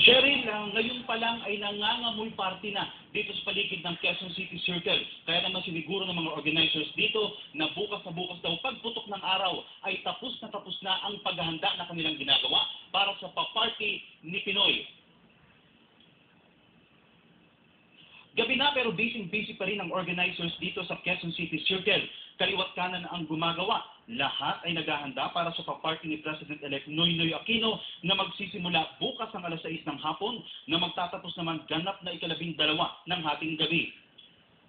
Cheryl, ngayon pa lang ay nangangamoy party na dito sa paligid ng Quezon City Circle. Kaya naman siniguro ng mga organizers dito na bukas daw pagputok ng araw ay tapos na ang paghahanda na kanilang ginagawa para sa pa-party ni Pinoy. Gabi na pero busy pa rin ang organizers dito sa Quezon City Circle. Kaliwat kanan ang gumagawa. Lahat ay naghahanda para sa pa-party ni President-elect Noynoy Aquino na magsisimula bukas ng alas 6 ng hapon na magtatapos naman ganap na ika-12 ng hating gabi.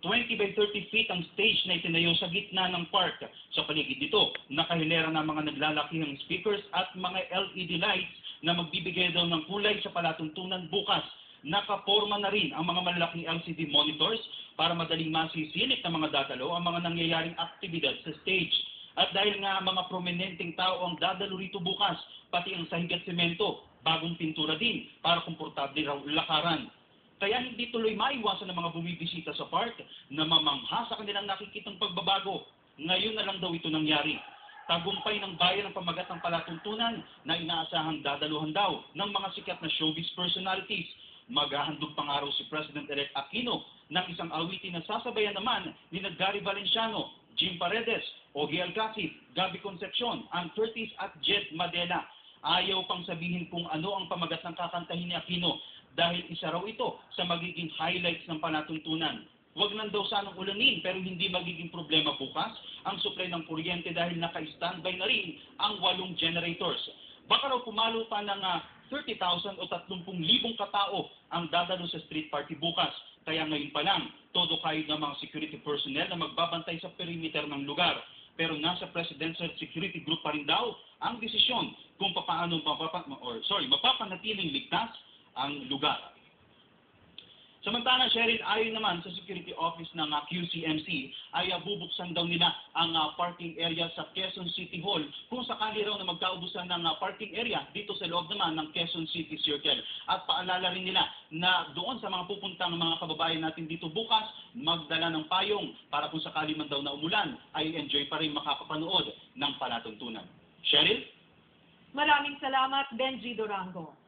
20 by 30 feet ang stage na itinayo sa gitna ng park. Sa paligid nito, nakahilera na mga naglalakihang speakers at mga LED lights na magbibigay daw ng kulay sa palatuntunan bukas. Nakaporma na rin ang mga malalaking LCD monitors para madaling masisilip ng mga dadalo ang mga nangyayaring aktibidad sa stage. At dahil nga mga prominenteng tao ang dadalo rito bukas, pati ang sahig at semento, bagong pintura din para komportable raw lakaran. Kaya hindi tuloy maiwasan ng mga bumibisita sa park na mamangha sa kanilang nakikitang pagbabago. Ngayon na lang daw ito nangyari. Tagumpay ng bayan ang pamagat ng palatuntunan na inaasahang dadaluhan daw ng mga sikat na showbiz personalities. Maghahandog pang araw si President-elect Aquino ng isang awitin na sasabayan naman ni Gary Valenciano, Jim Paredes, Ogie Alcacid, Gabby Concepcion, Ann Curtis at Jet Madela. Ayaw pang sabihin kung ano ang pamagat ng kakantahin ni Aquino dahil isa raw ito sa magiging highlights ng palatuntunan. Huwag lang daw sanang ulanin pero hindi magiging problema bukas ang supply ng kuryente dahil naka-standby na rin ang 8 generators. Baka raw pumalo pa ng 30,000 o 30,000 katao ang dadalo sa street party bukas. Kaya ngayon pa lang, todo kayo ng mga security personnel na magbabantay sa perimeter ng lugar. Pero nasa Presidential Security Group pa rin daw ang desisyon kung paano mapapanatiling ligtas ang lugar. Samantala, Cheryl, ayon naman sa security office ng QCMC, ay bubuksan daw nila ang parking area sa Quezon City Hall kung sakali raw na magkaubusan ng parking area dito sa loob naman ng Quezon City Circle. At paalala rin nila na doon sa mga pupuntang mga kababayan natin dito bukas, magdala ng payong para kung sakali man daw na umulan, ay enjoy pa rin makakapanood ng palatuntunan. Cheryl? Maraming salamat, Benji Durango.